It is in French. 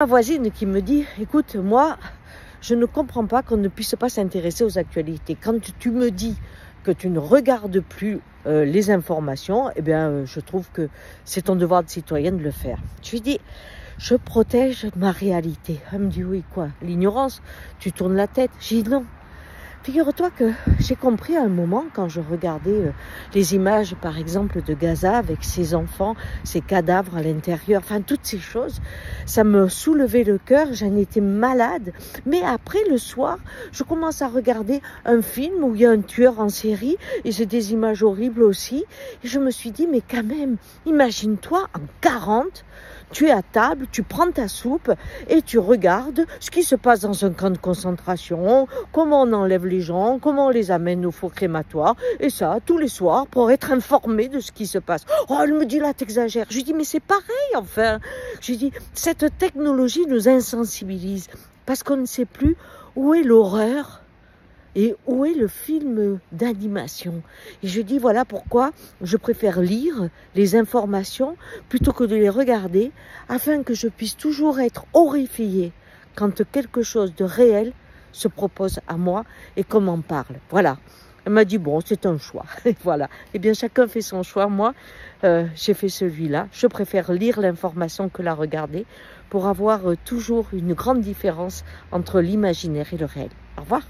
Ma voisine qui me dit, écoute, moi, je ne comprends pas qu'on ne puisse pas s'intéresser aux actualités. Quand tu me dis que tu ne regardes plus les informations, eh bien, je trouve que c'est ton devoir de citoyenne de le faire. Je lui dis, je protège ma réalité. Elle me dit, oui, quoi, l'ignorance? Tu tournes la tête? J'ai dit, non. Figure-toi que j'ai compris à un moment, quand je regardais les images, par exemple, de Gaza avec ses enfants, ses cadavres à l'intérieur, enfin, toutes ces choses, ça me soulevait le cœur, j'en étais malade. Mais après, le soir, je commence à regarder un film où il y a un tueur en série, et c'est des images horribles aussi. Et je me suis dit, mais quand même, imagine-toi, en 40, tu es à table, tu prends ta soupe et tu regardes ce qui se passe dans un camp de concentration, comment on enlève les gens, comment on les amène au four crématoire, et ça, tous les soirs, pour être informé de ce qui se passe. Oh, elle me dit là, t'exagères. Je lui dis, mais c'est pareil, enfin. Je lui dis, cette technologie nous insensibilise, parce qu'on ne sait plus où est l'horreur et où est le film d'animation. Et je dis, voilà pourquoi je préfère lire les informations plutôt que de les regarder, afin que je puisse toujours être horrifiée quand quelque chose de réel se propose à moi et qu'on m'en parle. Voilà. Elle m'a dit, bon, c'est un choix. Et voilà. Eh bien, chacun fait son choix. Moi, j'ai fait celui-là. Je préfère lire l'information que la regarder pour avoir toujours une grande différence entre l'imaginaire et le réel. Au revoir.